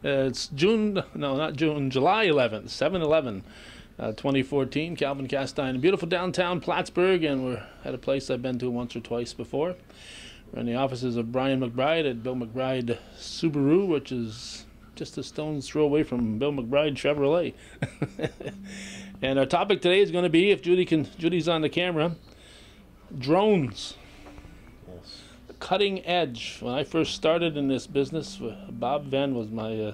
It's June, no, not June, July 11th, 7/11, 2014. Calvin Castine, beautiful downtown Plattsburgh, and we're at a place I've been to once or twice before. We're in the offices of Brian McBride at Bill McBride Subaru, which is just a stone's throw away from Bill McBride Chevrolet. And our topic today is going to be, if Judy's on the camera, drones. Yes. Cutting edge. When I first started in this business, Bob Venn was my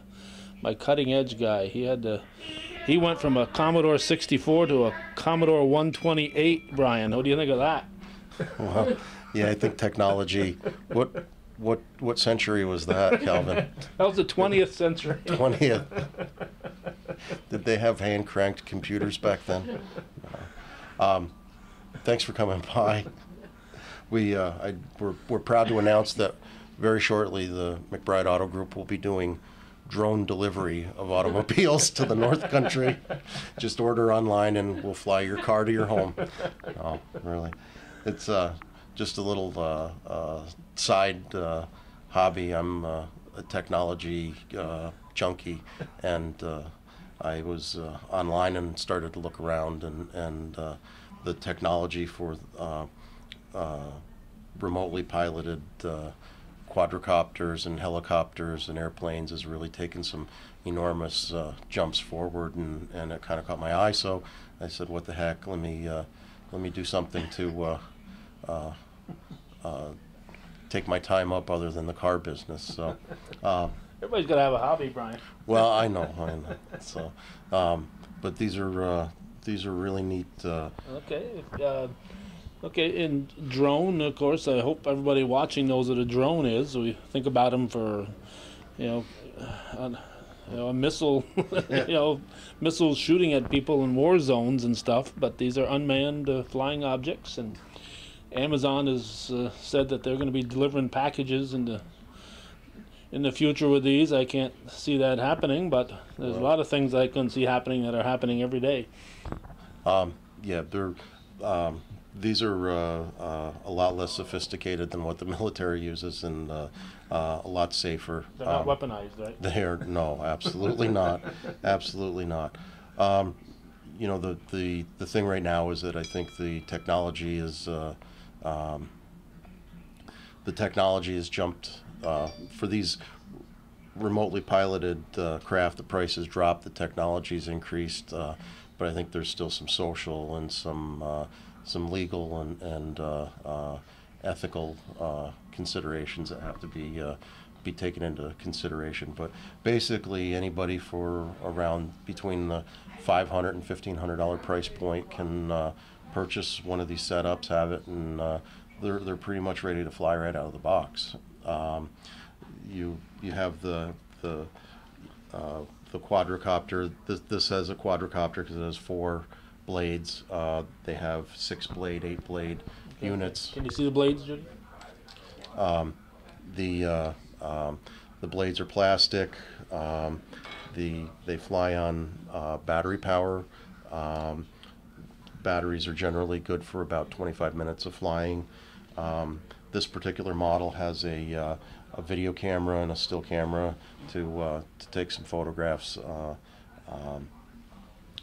cutting edge guy. He went from a Commodore 64 to a Commodore 128. Brian, what do you think of that? Well, yeah, I think technology. What century was that, Calvin? That was the 20th century. 20th. Did they have hand cranked computers back then? Thanks for coming by. We're proud to announce that very shortly the McBride Auto Group will be doing drone delivery of automobiles to the North Country. Just order online and we'll fly your car to your home. Oh, really? It's just a little side hobby. I'm a technology junkie, and I was online and started to look around, and the technology for remotely piloted quadricopters and helicopters and airplanes has really taken some enormous jumps forward, and it kind of caught my eye. So I said, "What the heck? Let me do something to take my time up other than the car business." So. Everybody's got to have a hobby, Brian. Well, I know. So, but these are really neat. Okay, and drone, of course, I hope everybody watching knows what a drone is. We think about them for, a missile, missiles shooting at people in war zones and stuff, but these are unmanned flying objects, and Amazon has said that they're going to be delivering packages in the future with these. I can't see that happening, but there's a lot of things I can see happening that are happening every day. Yeah, these are a lot less sophisticated than what the military uses, and a lot safer. They're not weaponized, right? No, absolutely not. Absolutely not. The thing right now is that I think the technology has jumped for these remotely piloted craft. The price has dropped, the technology's increased, but I think there's still some social and some legal and ethical considerations that have to be taken into consideration. But basically, anybody for around between the $500 and $1,500 price point can purchase one of these setups, have it, and they're pretty much ready to fly right out of the box. You have the quadricopter. This has a quadricopter because it has 4 blades. They have 6-blade, 8-blade units. Can you see the blades, Judy? The blades are plastic. They fly on battery power. Batteries are generally good for about 25 minutes of flying. This particular model has a video camera and a still camera to take some photographs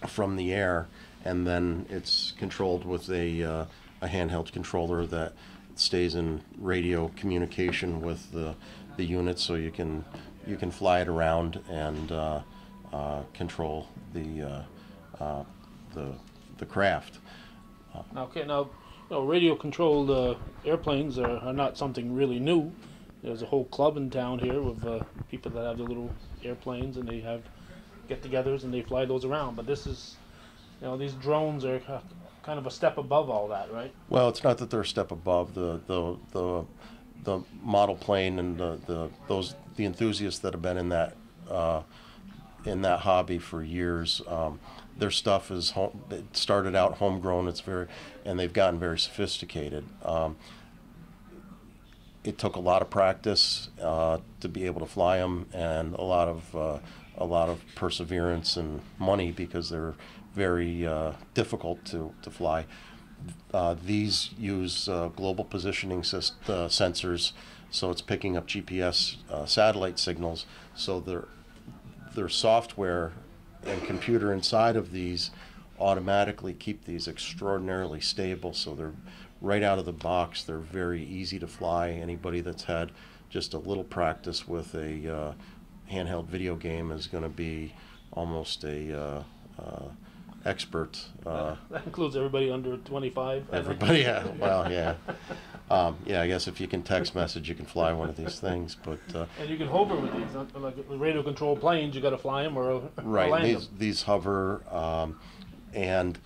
from the air, and then it's controlled with a handheld controller that stays in radio communication with the unit, so you can fly it around and control the craft. Okay, now radio-controlled airplanes are not something really new. There's a whole club in town here with people that have the little airplanes, and they have get-togethers and they fly those around. But this is, these drones are kind of a step above all that, right? Well, it's not that they're a step above. The model plane and the enthusiasts that have been in that hobby for years. Their stuff is it started out homegrown. And they've gotten very sophisticated. It took a lot of practice to be able to fly them, and a lot of perseverance and money, because they're very difficult to fly. These use global positioning sensors, so it's picking up GPS satellite signals. So their software and computer inside of these automatically keep these extraordinarily stable, so they're right out of the box. They're very easy to fly. Anybody that's had just a little practice with a handheld video game is going to be almost a expert. That includes everybody under 25. Everybody, yeah. Well, yeah. Yeah, I guess if you can text message, you can fly one of these things. But and you can hover with these, like radio controlled planes. You got to fly them or right. land them. These hover, and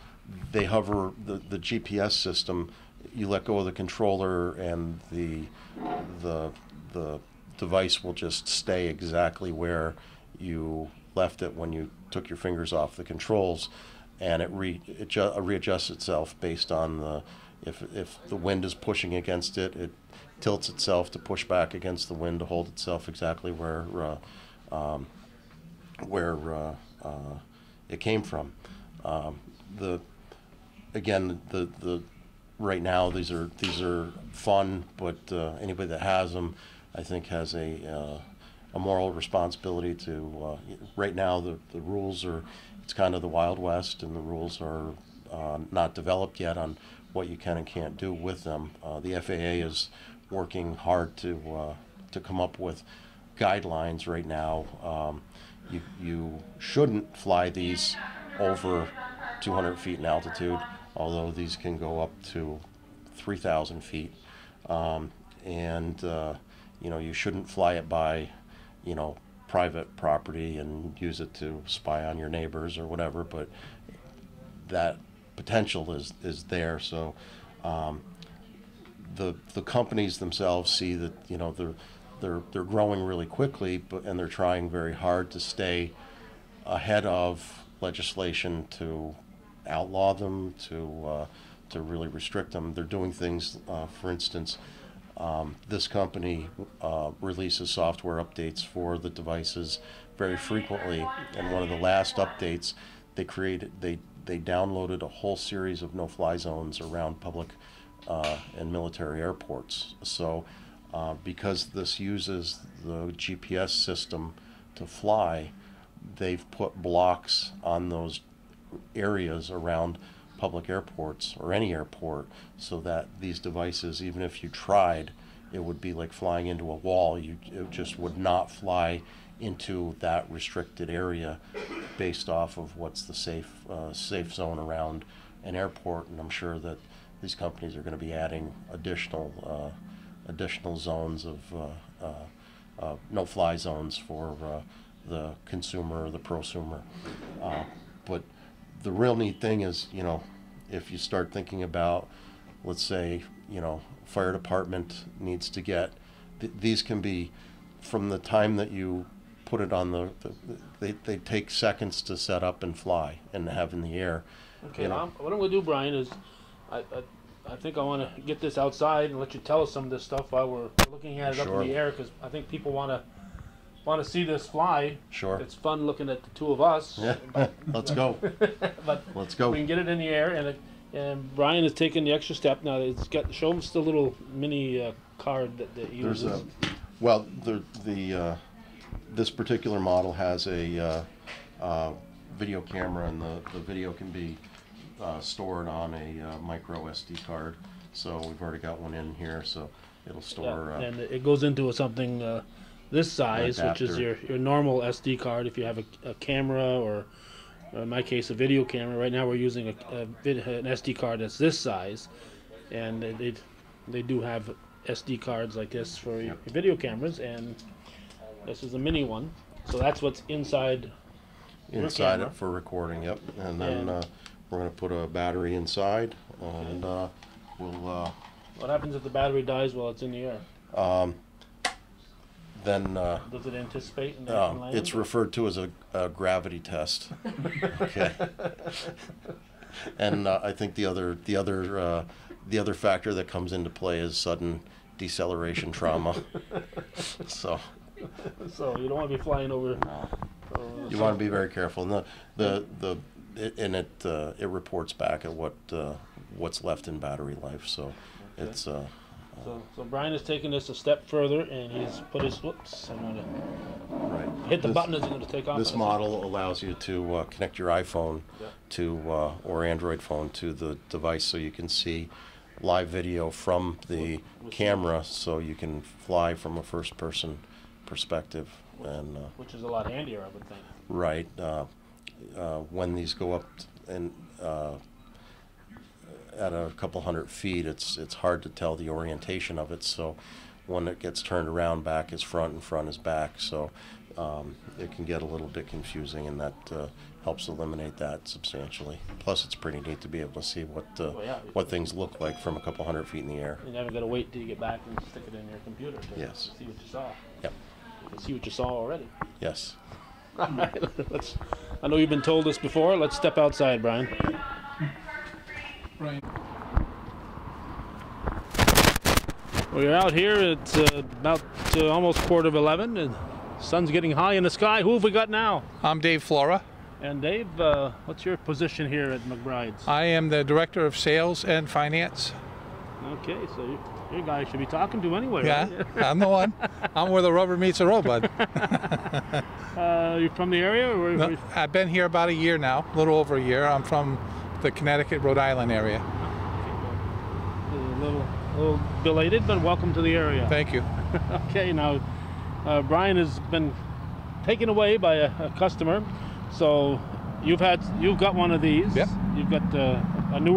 they hover. The GPS system. You let go of the controller, and the device will just stay exactly where you left it when you took your fingers off the controls, and it readjusts itself based on the if the wind is pushing against it, it tilts itself to push back against the wind to hold itself exactly where it came from. The right now these are fun, but anybody that has them, I think, has a moral responsibility to. Right now, the rules are, it's kind of the Wild West, and the rules are not developed yet on what you can and can't do with them. The FAA is working hard to come up with guidelines right now. You shouldn't fly these over 200 feet in altitude, although these can go up to 3,000 feet. You shouldn't fly it by, private property and use it to spy on your neighbors or whatever, but that potential is there. So the companies themselves see that they're growing really quickly, and they're trying very hard to stay ahead of legislation to outlaw them, to really restrict them. They're doing things, for instance, this company releases software updates for the devices very frequently, and one of the last updates they downloaded a whole series of no-fly zones around public and military airports. So because this uses the GPS system to fly, they've put blocks on those areas around public airports or any airport, so that these devices, even if you tried, it would be like flying into a wall. It just would not fly into that restricted area based off of what's the safe zone around an airport. And I'm sure that these companies are going to be adding additional zones of no-fly zones for the consumer or the prosumer. But the real neat thing is, if you start thinking about, let's say, fire department needs to get, these can be, from the time that you put it on they take seconds to set up and fly and have in the air. Okay, what I'm going to do, Brian, is I think I want to get this outside and let you tell us some of this stuff while we're looking at it up in the air, because I think people want to see this fly. Sure. It's fun looking at the two of us. Yeah. Let's go. But let's go. We can get it in the air, and Brian is taking the extra step now. It's got, show them the little mini card that uses. This particular model has a video camera, and the video can be stored on a micro SD card. So we've already got one in here, so it'll store. Yeah, and it goes into something this size, which is your normal SD card. If you have a camera, or in my case a video camera. Right now we're using an SD card that's this size, and they do have SD cards like this for your video cameras, and this is a mini one. So that's what's inside it for recording. Yep. And then we're going to put a battery inside, and we'll. What happens if the battery dies while it's in the air? Then does it anticipate and land? It's referred to as a gravity test. Okay. And I think the other factor that comes into play is sudden deceleration trauma. So you don't want to be flying over. No. You want to be very careful. And it reports back at what's left in battery life. So it's So Brian is taking this a step further, and he's put his, whoops, I'm gonna Right. hit the button as I'm gonna take off. This model allows you to connect your iPhone Yeah. to or Android phone to the device, so you can see live video from the camera, so you can fly from a first-person perspective. And which is a lot handier, I would think. right, when these go up and at a couple hundred feet, it's hard to tell the orientation of it. So when it gets turned around, back is front and front is back. So it can get a little bit confusing, and that helps eliminate that substantially. Plus, it's pretty neat to be able to see what things look like from a couple hundred feet in the air. You never got to wait till you get back and stick it in your computer to Yes. see what you saw. Yep. You can see what you saw already. Yes. All right, I know you've been told this before. Let's step outside, Brian. Right. We're out here. It's about almost 11:15, and the sun's getting high in the sky. Who have we got now? I'm Dave Flora. And Dave, what's your position here at McBride's? I am the Director of Sales and Finance. Okay, so you guys should be talking to anyway, Yeah, right? I'm the one. I'm where the rubber meets the road, bud. You from the area? Or No, I've been here about a year now, a little over a year. I'm from the Connecticut, Rhode Island area. A little belated, but welcome to the area. Thank you. Okay, now Brian has been taken away by a customer, so you've got one of these. Yep. You've got an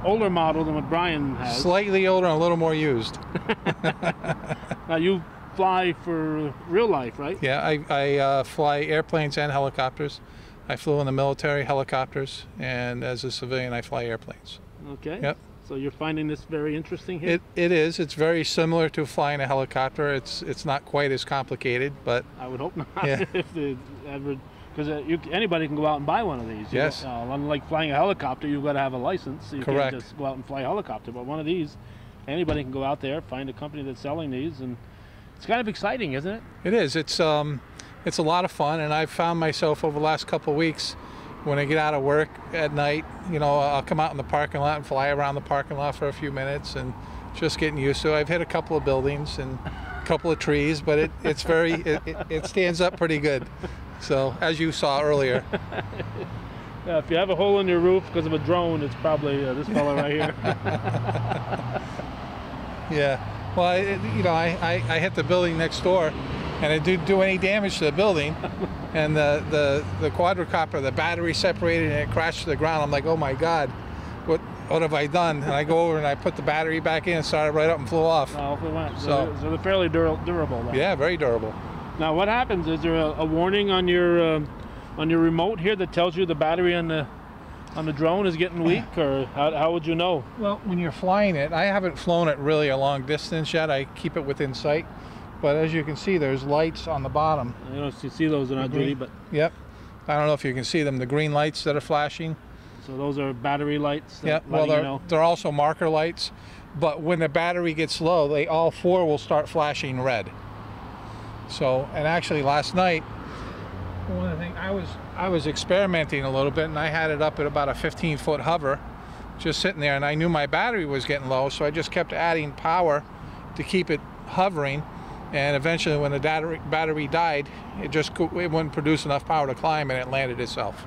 older model than what Brian has. Slightly older and a little more used. Now you fly for real life, right? Yeah, I fly airplanes and helicopters. I flew in the military helicopters, and as a civilian, I fly airplanes. Okay. Yep. So you're finding this very interesting here? It is. It's very similar to flying a helicopter. It's not quite as complicated, but I would hope not. Yeah. If the ever, because anybody can go out and buy one of these. Yes. Unlike flying a helicopter, you've got to have a license. So you Correct. can't just go out and fly a helicopter. But one of these, anybody can go out there, find a company that's selling these, and it's kind of exciting, isn't it? it is. It's a lot of fun, and I've found myself over the last couple of weeks, when I get out of work at night, I'll come out in the parking lot and fly around the parking lot for a few minutes, and just getting used to it. I've hit a couple of buildings and a couple of trees, but it stands up pretty good. So, as you saw earlier. Yeah, if you have a hole in your roof because of a drone, it's probably this fella right here. Yeah. Well, I hit the building next door, and it didn't do any damage to the building. And the quadricopter, the battery separated and it crashed to the ground. I'm like, oh my God, what have I done? And I go over and I put the battery back in and started right up and flew off. Off it went. So they're fairly durable then. Yeah, very durable. Now what happens? Is there a warning on your remote here that tells you the battery on the drone is getting weak, or how would you know? Well, when you're flying it, I haven't flown it really a long distance yet. I keep it within sight. But as you can see, there's lights on the bottom. I don't know if you see those or not, Judy, but Yep. I don't know if you can see them, the green lights that are flashing. so those are battery lights. Yeah, well, they're also marker lights. But when the battery gets low, all four will start flashing red. So, and actually last night, one of the things, I was experimenting a little bit, and I had it up at about a 15-foot hover, just sitting there, and I knew my battery was getting low, so I just kept adding power to keep it hovering. And eventually, when the battery died, it wouldn't produce enough power to climb, and it landed itself.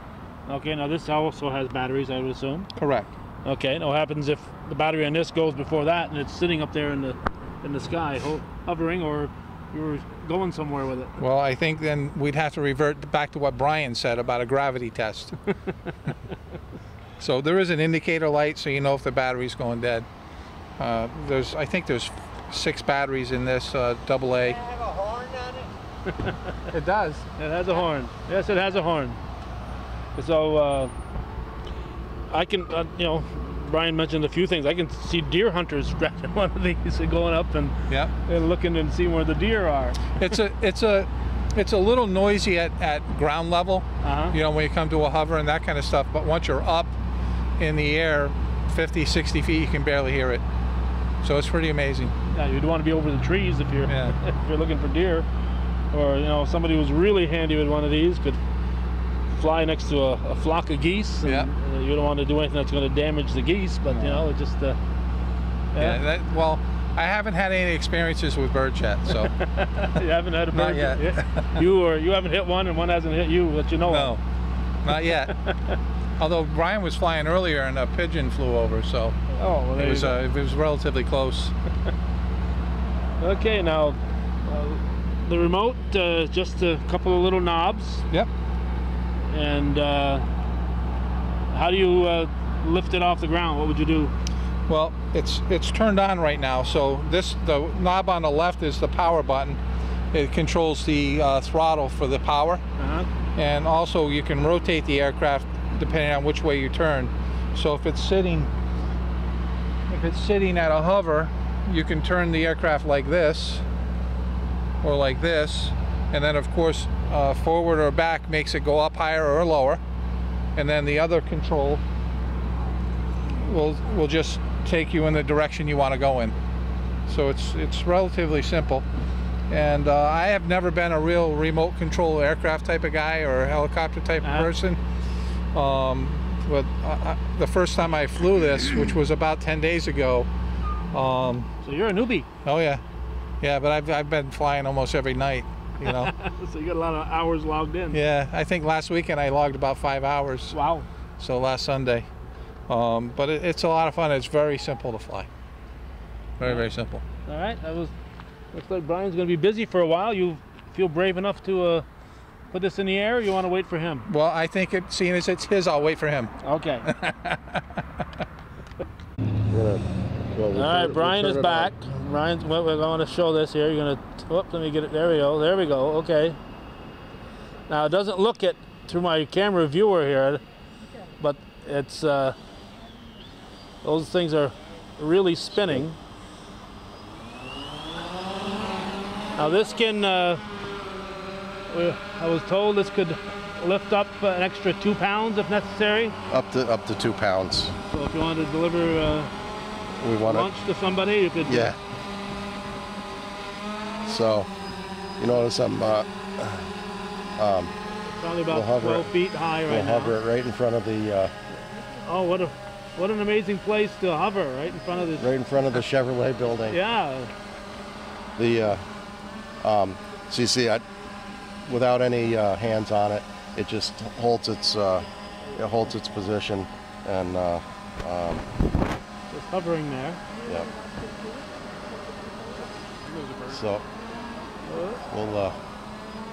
Okay, now this also has batteries, I would assume. Correct. Okay, now what happens if the battery on this goes before that, and it's sitting up there in the sky, hovering, or you were going somewhere with it? Well, I think then we'd have to revert back to what Brian said about a gravity test. So there is an indicator light, so you know if the battery's going dead. I think there's 6 batteries in this AA. Does it have a horn on it? It does. It has a horn. Yes, it has a horn. So I can, Brian mentioned a few things. I can see deer hunters grabbing one of these and going up and looking and seeing where the deer are. It's a little noisy at ground level. When you come to a hover and that kind of stuff. But once you're up in the air, 50, 60 feet, you can barely hear it. So it's pretty amazing. Yeah, you'd want to be over the trees if you're if you're looking for deer, or somebody who's really handy with one of these could fly next to a flock of geese. And, you don't want to do anything that's going to damage the geese, but it just Yeah. Well, I haven't had any experiences with birds yet, so. You haven't had a bird Not yet. You haven't hit one, and one hasn't hit you that you know of. No, not yet. Although Brian was flying earlier and a pigeon flew over, so Oh, well, there it was relatively close. Okay, now the remote, just a couple of little knobs. Yep. And how do you lift it off the ground? What would you do? Well, it's turned on right now, so the knob on the left is the power button. It controls the throttle for the power, and also you can rotate the aircraft depending on which way you turn. So if it's sitting at a hover, you can turn the aircraft like this or like this, and then of course forward or back makes it go up higher or lower, and then the other control will just take you in the direction you want to go in. So it's relatively simple, and I have never been a real remote control aircraft type of guy or a helicopter type of person. But the first time I flew this, which was about 10 days ago. So you're a newbie. Oh yeah, but I've been flying almost every night, you know. So you got a lot of hours logged in. Yeah, I think last weekend I logged about 5 hours. Wow. So last Sunday. But it's a lot of fun. It's very simple to fly. Very simple. All right. Looks like Brian's going to be busy for a while. You feel brave enough to put this in the air, or you want to wait for him? Well, I think seeing as it's his, I'll wait for him. Okay. All right, Brian is back. Brian's. We're going to show this here. You're going to. Oops, let me get it. There we go. There we go. Okay. Now it doesn't look it through my camera viewer here, but it's those things are really spinning. Now this can. I was told this could lift up an extra 2 pounds if necessary. Up to 2 pounds. So if you wanted to deliver lunch to somebody, you could. Yeah. So, you notice I'm probably about 12 feet high right now. We'll hover it right in front of the. Oh, what an amazing place to hover, right in front of the. Right in front of the Chevrolet building. Yeah. The so you see, without any hands on it, it just holds its position, and just hovering there. Yeah. So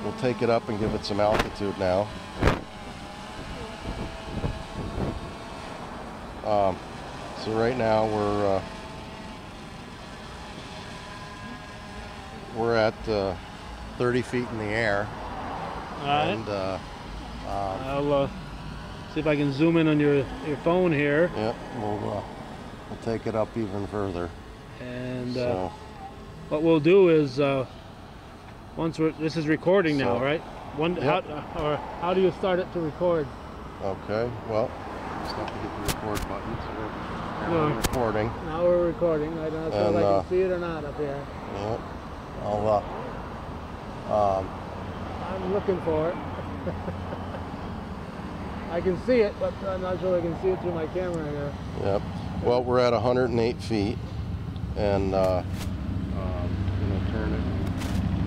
we'll take it up and give it some altitude now. So right now we're at 30 feet in the air. All right. And I'll see if I can zoom in on your phone here. Yep. We'll take it up even further. And so, what we'll do is once this is recording now, right? Yep. How do you start it to record? Okay. Well, just have to hit the record button. So we're recording. Now we're recording. I don't know if I can see it or not up here. Yep. I'm looking for it. I can see it, but I'm not sure I can see it through my camera here. Yep. Well, we're at 108 feet, and I'm going to turn it,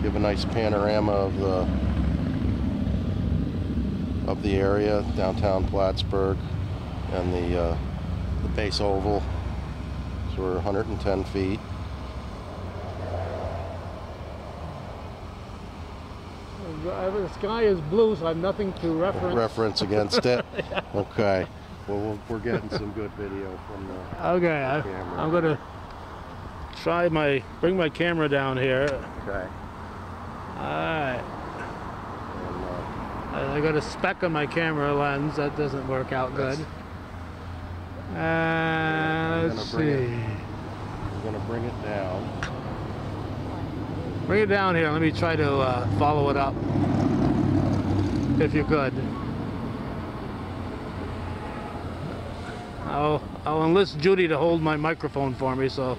give a nice panorama of the area, downtown Plattsburgh, and the base oval. So we're 110 feet. The sky is blue, so I have nothing to reference Against it? Yeah. Okay. Well, we're getting some good video from the Okay, camera. I'm going to bring my camera down here. Okay. Alright. I got a speck on my camera lens. That doesn't work out good. Let's see. We're going to bring it down. Bring it down here. Let me try to follow it up, if you could. I'll enlist Judy to hold my microphone for me, so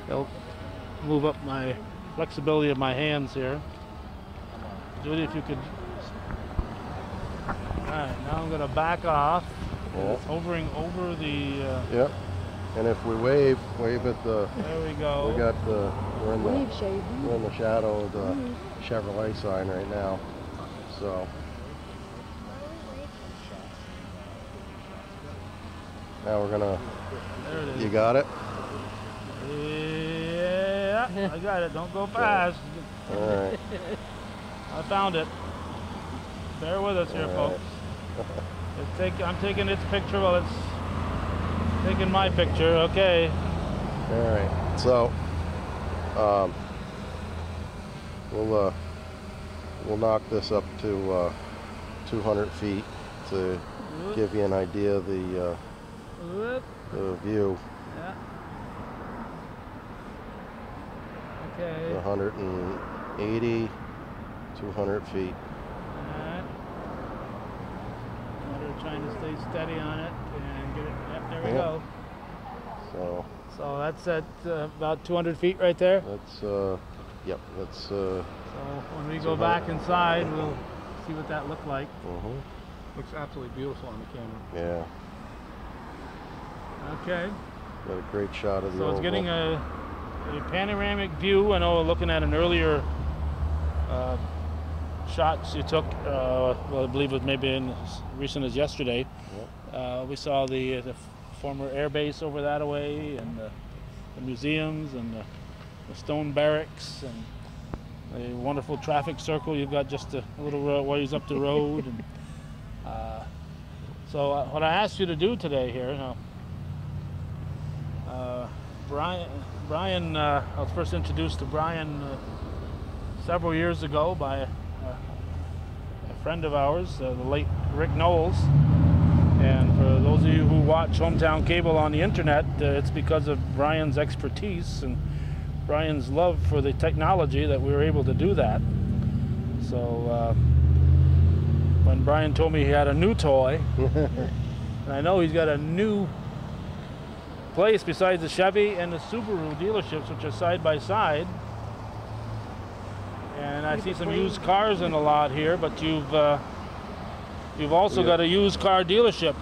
it'll move up my flexibility of my hands here. Judy, if you could. All right, now I'm going to back off. Yep. It's hovering over the. Yep. And if we wave at the, There we go. we're in Wave shade. we're in the shadow of the Chevrolet sign right now. So now we're gonna. There it is. You got it. Yeah, I got it. Don't go fast. All right. I found it. Bear with us here, All right. folks. I'm taking its picture while it's taking my picture. Okay. All right. So we'll knock this up to 200 feet to give you an idea of the view. Yeah. Okay. 180, 200 feet. Alright. We're trying to stay steady on it and get it. Yep, there we Yep. go. So that's at about 200 feet right there. that's yep. That's So when we go back inside, we'll see what that looked like. Looks absolutely beautiful on the camera. yeah. Okay. Got a great shot of the So it's oval. getting a panoramic view. I know looking at an earlier shots you took, well, I believe it was maybe as recent as yesterday. We saw the former air base over that way, and the museums, and the stone barracks, and the wonderful traffic circle. You've got just a little ways up the road. And, so what I asked you to do today here, Brian, I was first introduced to Brian several years ago by a friend of ours, the late Rick Knowles. And for those of you who watch Hometown Cable on the internet, it's because of Brian's expertise and Brian's love for the technology that we were able to do that. So when Brian told me he had a new toy, and I know he's got a new place besides the Chevy and the Subaru dealerships, which are side by side. And I see some used cars in the lot here, but you've also got a used car dealership.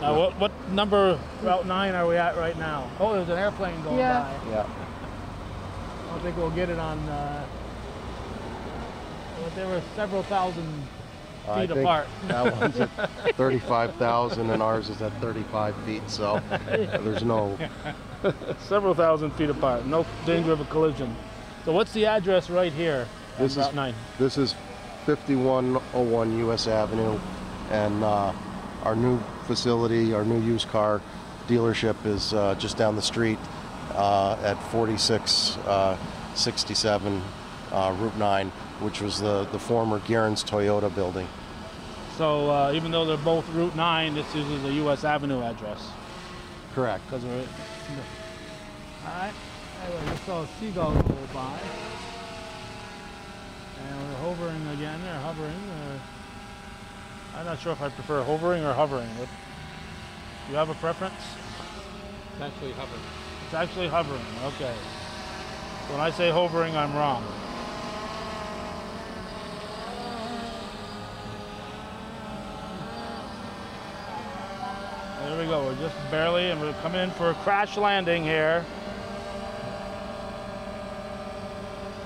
Now, what number Route 9 are we at right now? Oh, there's an airplane going by. Yeah. I don't think we'll get it on. But there were several thousand I feet think apart. that one's at 35,000 and ours is at 35 feet. So there's no. Several thousand feet apart. No danger of a collision. So what's the address right here? This Route is 9. This is 5101 U.S. Avenue, and our new facility, our new used car dealership is just down the street at 4667 Route 9, which was the former Guerin's Toyota building. So even though they're both Route 9, this uses a U.S. Avenue address. Correct. Because we're. All right. Anyway, just saw a seagull go by. And we're hovering again, or hovering. I'm not sure if I prefer hovering or hovering. But do you have a preference? It's actually hovering. It's actually hovering, okay. When I say hovering, I'm wrong. There we go, we're just barely, and we're coming in for a crash landing here.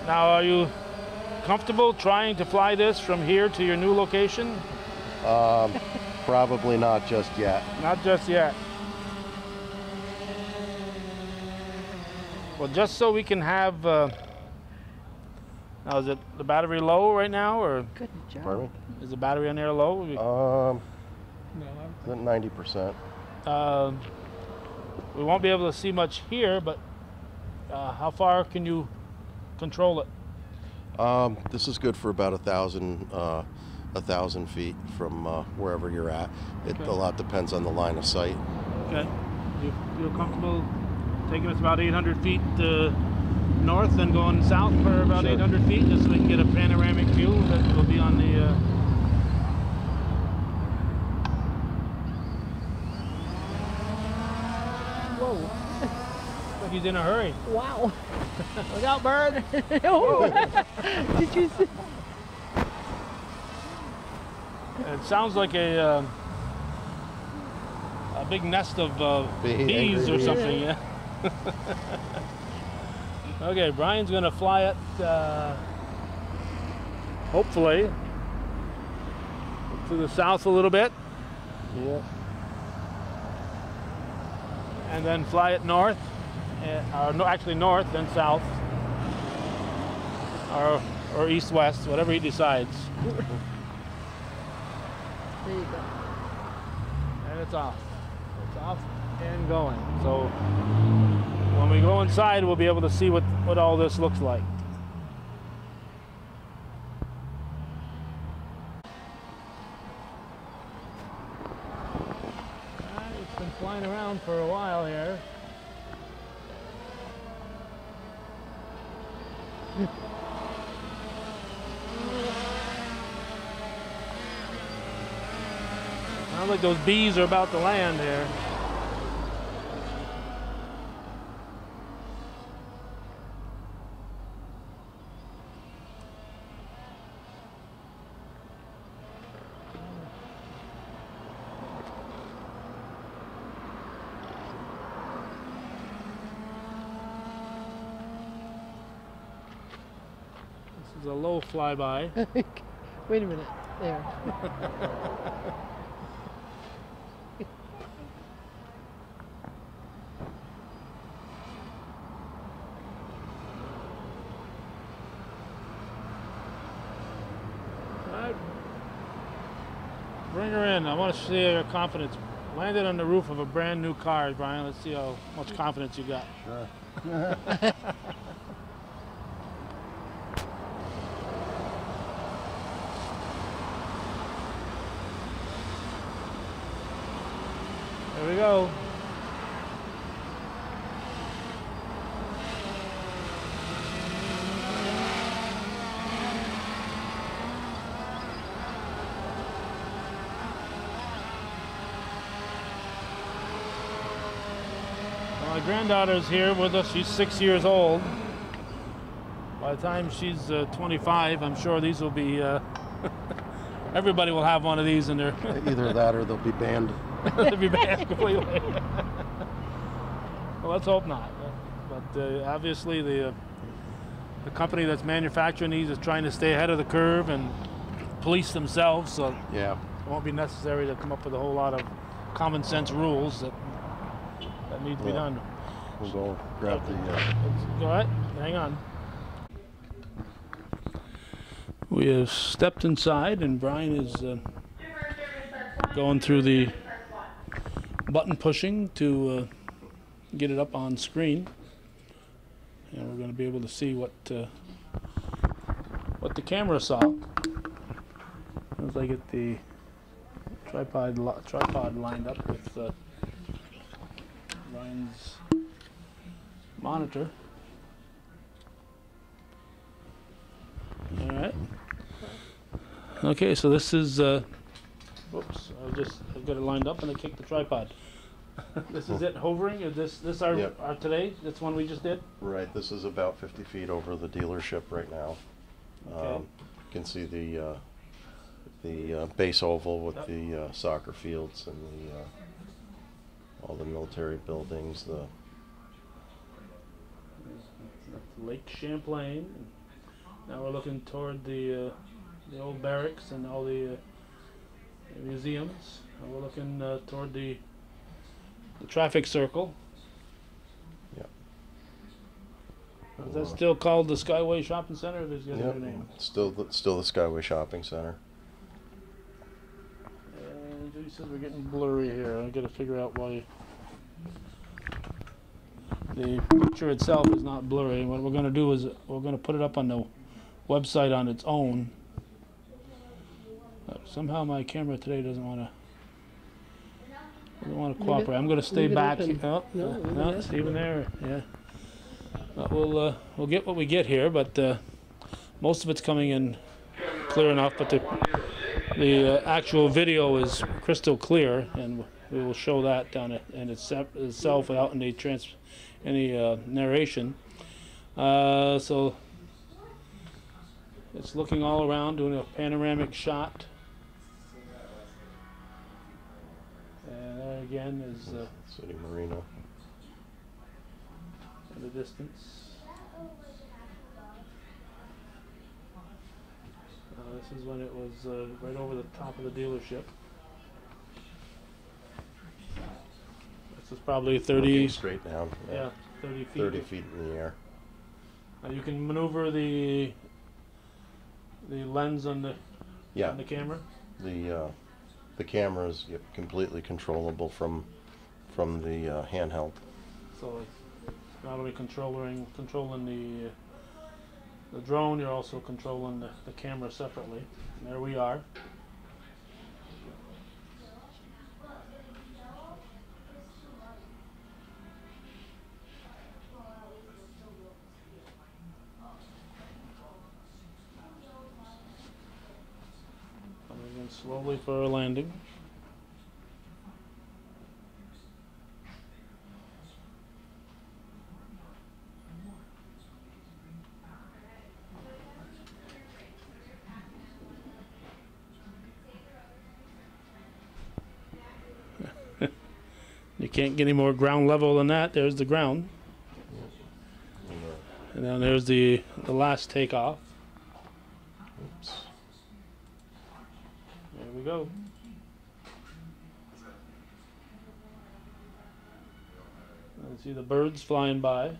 Now, are you comfortable trying to fly this from here to your new location? Probably not just yet. Not just yet. Well, just so we can have, now is it the battery low right now, or Good job. Pardon me? is the battery on there low? No, It's at 90%. We won't be able to see much here, but how far can you control it? This is good for about 1,000 feet from wherever you're at. Okay. A lot depends on the line of sight. Okay. You feel comfortable taking us about 800 feet north and going south for about Sure. 800 feet, just so we can get a panoramic view that will be on the. Whoa. Like he's in a hurry. Wow. Look out, bird! Did you see? It sounds like a a big nest of Bees, bees or angry something. Yeah. Okay, Brian's gonna fly it. Hopefully to the south a little bit. Yeah. And then fly it north, or no, actually north, then south, or east-west, whatever he decides. There you go. And it's off. It's off and going. So when we go inside, we'll be able to see what all this looks like. It's been flying around for a while here. Sounds like those bees are about to land here. This is a low flyby. Wait a minute. There. Alright. Bring her in. I want to see your confidence. Landed on the roof of a brand new car, Brian. Let's see how much confidence you got. Sure. There we go. My granddaughter's here with us. She's 6 years old. By the time she's 25, I'm sure these will be. Everybody will have one of these in their. Either that or they'll be banned. They'll be banned completely. Well, let's hope not. But obviously, the company that's manufacturing these is trying to stay ahead of the curve and police themselves, so Yeah. it won't be necessary to come up with a whole lot of common sense rules that need to be Yeah. done. We'll go grab the. Go ahead, hang on. We have stepped inside, and Brian is going through the button pushing to get it up on screen, and we're going to be able to see what the camera saw. As I get the tripod lined up with Brian's monitor. All right. Okay, so this is. Whoops! I've got it lined up and I kicked the tripod. This is it hovering. Is this our Yep. our today? That's one we just did. Right. This is about 50 feet over the dealership right now. Okay. You can see the base oval with Yep. the soccer fields and all the military buildings. Lake Champlain. Now we're looking toward the old barracks and all the museums. And we're looking toward the traffic circle. Yep. Is that still called the Skyway Shopping Center? Or does it get a Yep. new name? Still the Skyway Shopping Center. And Judy says we're getting blurry here. I got to figure out why. The picture itself is not blurry. What we're going to do is we're going to put it up on the website on its own. Somehow my camera today doesn't want to cooperate. I'm going to stay leave it back. open. Oh, No, leave it no, open. it's even there. Yeah. But we'll get what we get here. But most of it's coming in clear enough. But the actual video is crystal clear, and we will show that down in itself without any narration. So it's looking all around, doing a panoramic shot. And there again is City Marina. in the distance. This is when it was right over the top of the dealership. This is probably 30. Looking straight down. Yeah, 30 feet. 30 feet in the air. You can maneuver the lens on the Yeah. on the camera. The camera is completely controllable from the handheld. So it's not only controlling the drone, you're also controlling the camera separately. And there we are. Coming in slowly for a landing. You can't get any more ground level than that. There's the ground. And then there's the last takeoff. Oops. There we go. And see the birds flying by.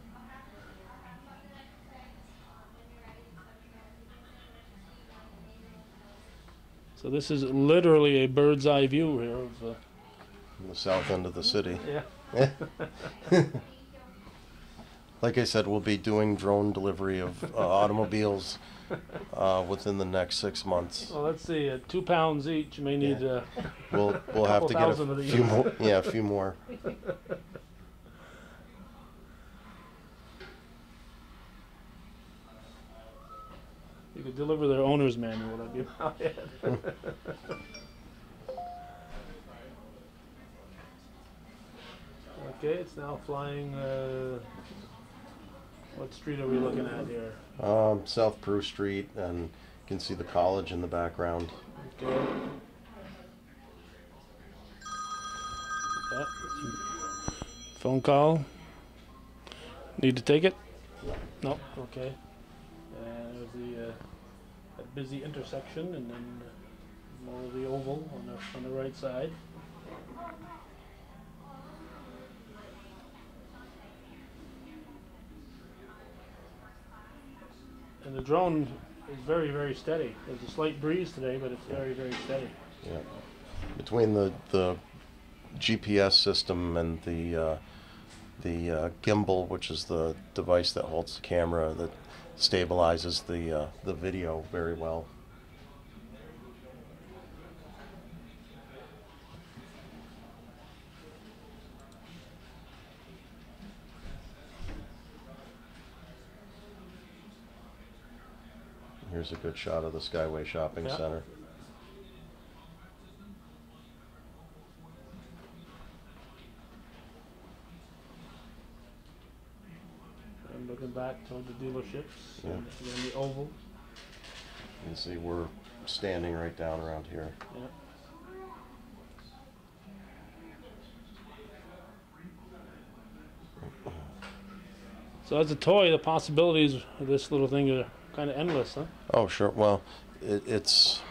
So this is literally a bird's eye view here of In the south end of the city. yeah. Like I said, we'll be doing drone delivery of automobiles within the next 6 months. Well, let's see. 2 pounds each. You may need. We'll have to get thousand of a these. few more. Yeah, a few more. You could deliver their owner's manual. That'd be about it. Okay, it's now flying. What street are we looking at here? South Peru Street, and you can see the college in the background. Okay. Yeah. Phone call. Need to take it? No. Okay. And there's the that busy intersection, and then more of the oval on the right side. And the drone is very, very steady. There's a slight breeze today, but it's very, very steady. Yeah. Between the GPS system and the gimbal, which is the device that holds the camera that stabilizes the video very well. Here's a good shot of the Skyway Shopping Yeah. Center. I'm looking back toward the dealerships Yeah. and then the oval. You can see we're standing right down around here. Yeah. So as a toy, the possibilities of this little thing are kind of endless, huh? Oh, sure. Well, it's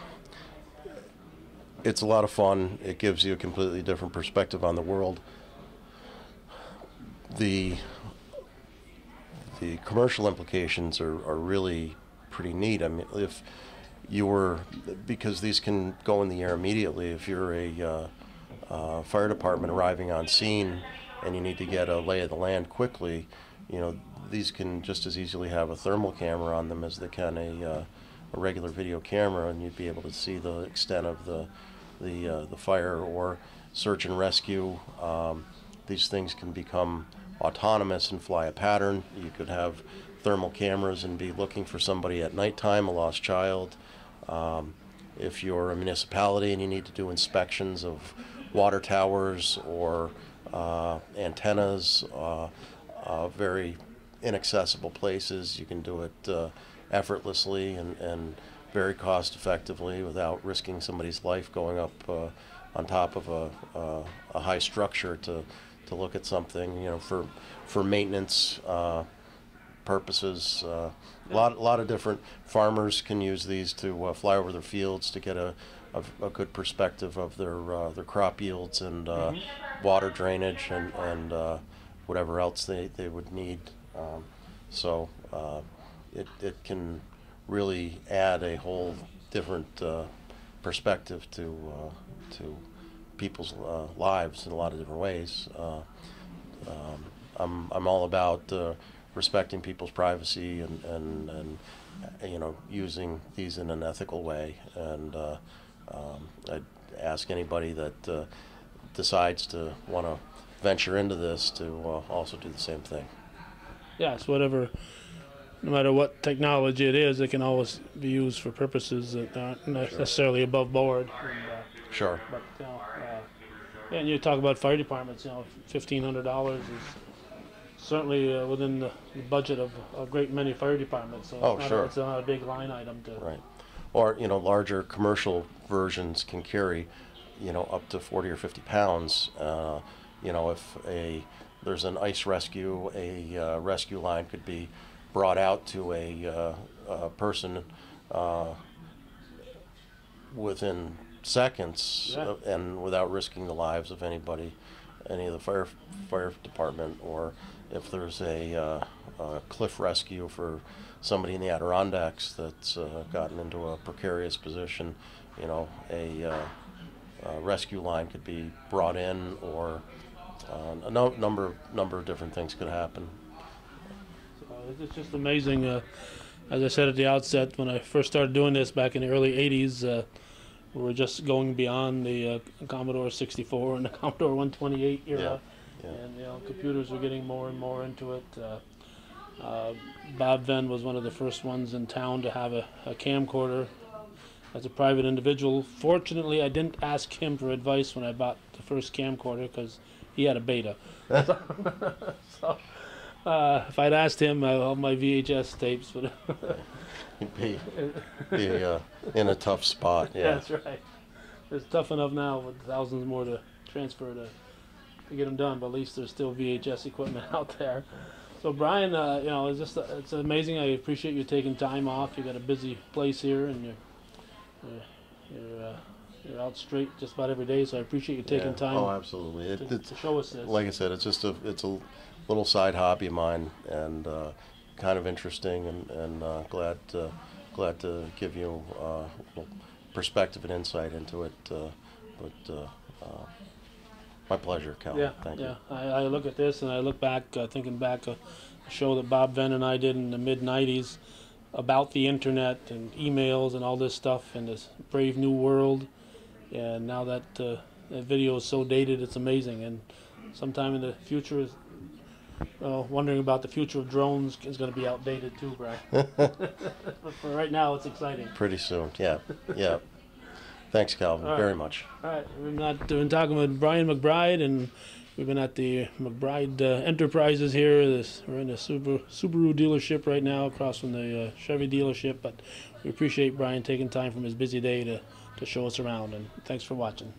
a lot of fun. It gives you a completely different perspective on the world. The commercial implications are really pretty neat. I mean, if you were, because these can go in the air immediately, if you're a fire department arriving on scene and you need to get a lay of the land quickly, you know, these can just as easily have a thermal camera on them as they can a regular video camera, and you'd be able to see the extent of the fire. Or search and rescue. These things can become autonomous and fly a pattern. You could have thermal cameras and be looking for somebody at nighttime, a lost child. If you're a municipality and you need to do inspections of water towers or antennas, very inaccessible places, you can do it effortlessly and very cost effectively without risking somebody's life going up on top of a high structure to look at something, you know, for maintenance purposes. A lot of different farmers can use these to fly over their fields to get a good perspective of their crop yields and water drainage and whatever else they would need. So it can really add a whole different perspective to people's lives in a lot of different ways. I'm all about respecting people's privacy and you know, using these in an ethical way. And I'd ask anybody that decides to want to venture into this to also do the same thing. Yes, whatever, no matter what technology it is, it can always be used for purposes that aren't necessarily above board. And, Sure. but you know, and you talk about fire departments. You know, $1,500 is certainly within the budget of a great many fire departments. So Oh, sure. It's not a big line item to. Right. Or, you know, larger commercial versions can carry, you know, up to 40 or 50 pounds. You know, if there's an ice rescue, a rescue line could be brought out to a person within seconds, Yeah. and without risking the lives of anybody, any of the fire department. Or if there's a cliff rescue for somebody in the Adirondacks that's gotten into a precarious position, you know, a rescue line could be brought in, or a number of different things could happen. It's just amazing. As I said at the outset, when I first started doing this back in the early '80s, we were just going beyond the Commodore 64 and the Commodore 128 era. Yeah. And you know, computers were getting more and more into it. Bob Venn was one of the first ones in town to have a camcorder as a private individual. Fortunately, I didn't ask him for advice when I bought the first camcorder because he had a Beta. So if I'd asked him, all my VHS tapes would. He'd be in a tough spot. Yeah. That's right. It's tough enough now with thousands more to transfer to get them done, but at least there's still VHS equipment out there. So Brian, you know, it's amazing. I appreciate you taking time off. You got a busy place here, and you're out straight just about every day. So I appreciate you taking time. Oh, absolutely. To show us this. Like I said, it's a little side hobby of mine, and kind of interesting, and glad to give you perspective and insight into it. But my pleasure, Cal. Yeah, Thank yeah. you. I look at this and I look back, thinking back a show that Bob Venn and I did in the mid-'90s about the internet and emails and all this stuff in this brave new world. And now that video is so dated, it's amazing. And sometime in the future, wondering about the future of drones is going to be outdated too, Brian. But for right now, it's exciting. Pretty soon. Yeah. Yeah. Thanks, Calvin, very much. All right, we've been talking with Brian McBride, and we've been at the McBride Enterprises here. We're in the Subaru dealership right now, across from the Chevy dealership. But we appreciate Brian taking time from his busy day to show us around, and thanks for watching.